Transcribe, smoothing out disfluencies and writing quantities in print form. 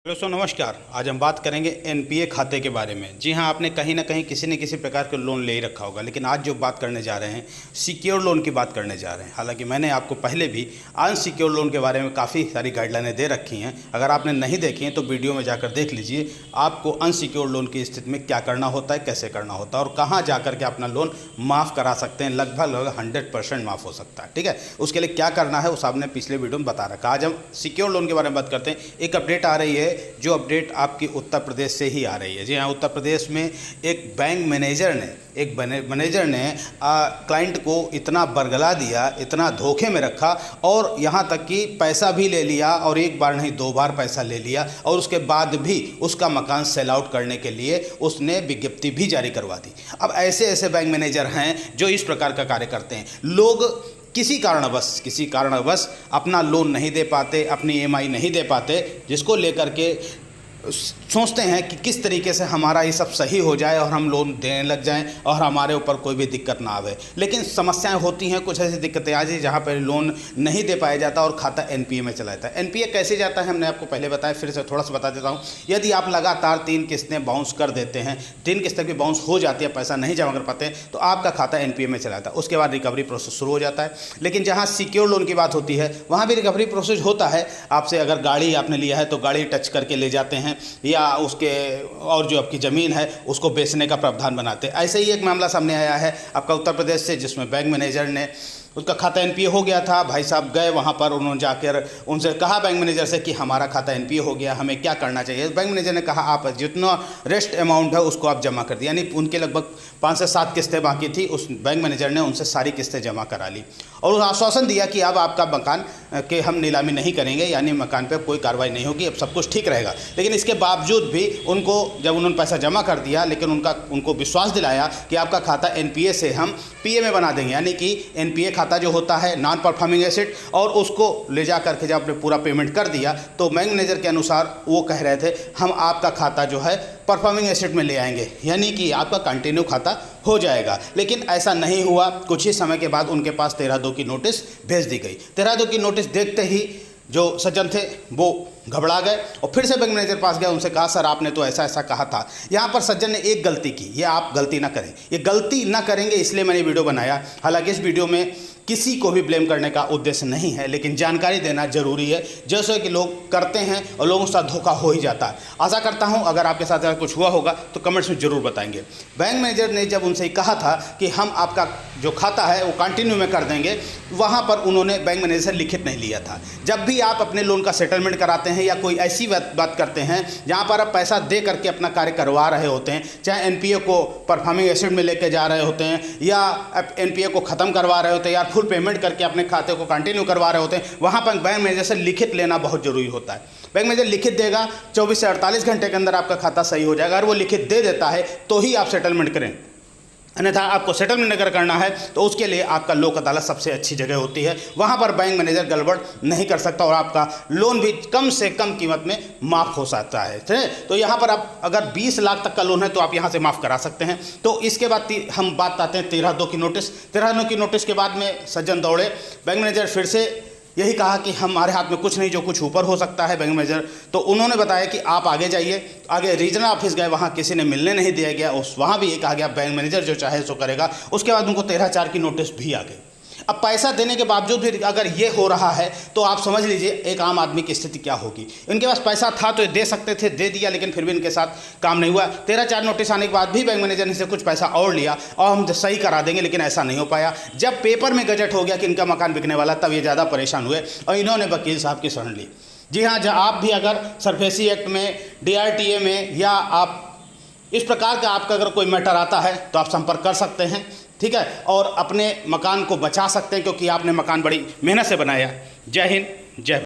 दोस्तों नमस्कार। आज हम बात करेंगे एनपीए खाते के बारे में। जी हाँ, आपने कहीं ना कहीं किसी न किसी प्रकार के लोन ले ही रखा होगा, लेकिन आज जो बात करने जा रहे हैं सिक्योर लोन की बात करने जा रहे हैं। हालांकि मैंने आपको पहले भी अनसिक्योर लोन के बारे में काफ़ी सारी गाइडलाइनें दे रखी हैं। अगर आपने नहीं देखी हैं तो वीडियो में जाकर देख लीजिए आपको अनसिक्योर लोन की स्थिति में क्या करना होता है, कैसे करना होता है और कहाँ जा कर के अपना लोन माफ़ करा सकते हैं। लगभग 100% माफ़ हो सकता है। ठीक है, उसके लिए क्या करना है उस आपने पिछले वीडियो में बता रखा। आज हम सिक्योर लोन के बारे में बात करते हैं। एक अपडेट आ रही है, जो अपडेट आपकी उत्तर प्रदेश से ही आ रही है। जी हाँ, उत्तर प्रदेश में एक बैंक मैनेजर ने क्लाइंट को इतना बरगला दिया, इतना धोखे में रखा और यहाँ तक कि पैसा भी ले लिया और एक बार नहीं 2 बार पैसा ले लिया और उसके बाद भी उसका मकान सेल आउट करने के लिए उसने विज्ञप्ति भी जारी करवा दी। अब ऐसे ऐसे बैंक मैनेजर हैं जो इस प्रकार का कार्य करते हैं। लोग किसी कारणवश अपना लोन नहीं दे पाते, अपनी ईएमआई नहीं दे पाते, जिसको लेकर के सोचते हैं कि किस तरीके से हमारा ये सब सही हो जाए और हम लोन देने लग जाएं और हमारे ऊपर कोई भी दिक्कत ना आवे। लेकिन समस्याएं होती हैं, कुछ ऐसी दिक्कतें आ जाती जहाँ पर लोन नहीं दे पाया जाता और खाता एनपीए में चला जाता है। एनपीए कैसे जाता है हमने आपको पहले बताया, फिर से थोड़ा सा बता देता हूँ। यदि आप लगातार 3 किस्तें बाउंस कर देते हैं, 3 किस्तें भी बाउंस हो जाती है, पैसा नहीं जमा कर पाते हैं, तो आपका खाता एनपीए में चला जाता है। उसके बाद रिकवरी प्रोसेस शुरू हो जाता है। लेकिन जहाँ सिक्योर लोन की बात होती है वहाँ भी रिकवरी प्रोसेस होता है। आपसे अगर गाड़ी आपने लिया है तो गाड़ी टच करके ले जाते हैं या उसके और जो आपकी ज़मीन है उसको बेचने का प्रावधान बनाते हैं। ऐसे ही एक मामला सामने आया है आपका उत्तर प्रदेश से, जिसमें बैंक मैनेजर ने उसका खाता एनपीए हो गया था। भाई साहब गए वहाँ पर, उन्होंने जाकर उनसे कहा बैंक मैनेजर से कि हमारा खाता एनपीए हो गया, हमें क्या करना चाहिए। बैंक मैनेजर ने कहा आप जितना रेस्ट अमाउंट है उसको आप जमा कर दिया। यानी उनके लगभग 5 से 7 किस्तें बाकी थी। उस बैंक मैनेजर ने उनसे सारी किस्तें जमा करा ली और उस आश्वासन दिया कि अब आपका मकान के हम नीलामी नहीं करेंगे, यानी मकान पर कोई कार्रवाई नहीं होगी, अब सब कुछ ठीक रहेगा। लेकिन इसके बावजूद भी उनको जब उन्होंने पैसा जमा कर दिया, लेकिन उनको विश्वास दिलाया कि आपका खाता एनपीए से हम पीए में बना देंगे। यानी कि एनपीए खाता जो होता है नॉन परफॉर्मिंग एसेट, और उसको ले जा करके जब आपने पूरा पेमेंट कर दिया तो बैंक मैनेजर के अनुसार वो कह रहे थे हम आपका खाता जो है परफॉर्मिंग एसेट में ले आएंगे, यानी कि आपका कंटिन्यू खाता हो जाएगा। लेकिन ऐसा नहीं हुआ। कुछ ही समय के बाद उनके पास 13/2 की नोटिस भेज दी गई। 13/2 की नोटिस देखते ही जो सज्जन थे वो घबरा गए और फिर से बैंक मैनेजर पास गया, उनसे कहा सर आपने तो ऐसा ऐसा कहा था। यहाँ पर सज्जन ने एक गलती की, ये आप गलती ना करें, ये गलती ना करेंगे इसलिए मैंने वीडियो बनाया। हालांकि इस वीडियो में किसी को भी ब्लेम करने का उद्देश्य नहीं है, लेकिन जानकारी देना जरूरी है, जैसे कि लोग करते हैं और लोगों के साथ धोखा हो ही जाता है। आशा करता हूं अगर आपके साथ अगर कुछ हुआ होगा तो कमेंट्स में ज़रूर बताएंगे। बैंक मैनेजर ने जब उनसे कहा था कि हम आपका जो खाता है वो कंटिन्यू में कर देंगे, वहाँ पर उन्होंने बैंक मैनेजर से लिखित नहीं लिया था। जब भी आप अपने लोन का सेटलमेंट कराते हैं या कोई ऐसी बात करते हैं जहाँ पर आप पैसा दे करके अपना कार्य करवा रहे होते हैं, चाहे एनपीए को परफॉर्मिंग एसेट में लेके जा रहे होते हैं या एनपीए को ख़त्म करवा रहे होते हैं या फुल पेमेंट करके अपने खाते को कंटिन्यू करवा रहे होते हैं, वहाँ पर बैंक मैनेजर से लिखित लेना बहुत ज़रूरी होता है। बैंक मैनेजर लिखित देगा, 24 से 48 घंटे के अंदर आपका खाता सही हो जाएगा। अगर वो लिखित दे देता है तो ही आप सेटलमेंट करें, अन्यथा आपको सेटलमेंट अगर करना है तो उसके लिए आपका लोक अदालत सबसे अच्छी जगह होती है। वहाँ पर बैंक मैनेजर गड़बड़ नहीं कर सकता और आपका लोन भी कम से कम कीमत में माफ़ हो सकता है। तो यहाँ पर आप अगर 20 लाख तक का लोन है तो आप यहाँ से माफ़ करा सकते हैं। तो इसके बाद हम बात आते हैं 13/2 की नोटिस। 13/2 की नोटिस के बाद में सज्जन दौड़े। बैंक मैनेजर फिर से यही कहा कि हमारे हाथ में कुछ नहीं, जो कुछ ऊपर हो सकता है बैंक मैनेजर। तो उन्होंने बताया कि आप आगे जाइए। आगे रीजनल ऑफिस गए, वहाँ किसी ने मिलने नहीं दिया गया, वहाँ भी ये कहा गया बैंक मैनेजर जो चाहे सो करेगा। उसके बाद उनको 13/4 की नोटिस भी आ गई। अब पैसा देने के बावजूद भी अगर ये हो रहा है तो आप समझ लीजिए एक आम आदमी की स्थिति क्या होगी। इनके पास पैसा था तो दे सकते थे, दे दिया, लेकिन फिर भी इनके साथ काम नहीं हुआ। 13/4 नोटिस आने के बाद भी बैंक मैनेजर ने से कुछ पैसा और लिया और हम सही करा देंगे, लेकिन ऐसा नहीं हो पाया। जब पेपर में गजट हो गया कि इनका मकान बिकने वाला, तब ये ज़्यादा परेशान हुए और इन्होंने वकील साहब की शरण ली। जी हाँ, जहाँ आप भी अगर सरफेसी एक्ट में, डीआरटीए में या आप इस प्रकार का आपका अगर कोई मैटर आता है तो आप संपर्क कर सकते हैं। ठीक है, और अपने मकान को बचा सकते हैं, क्योंकि आपने मकान बड़ी मेहनत से बनाया। जय हिंद, जय।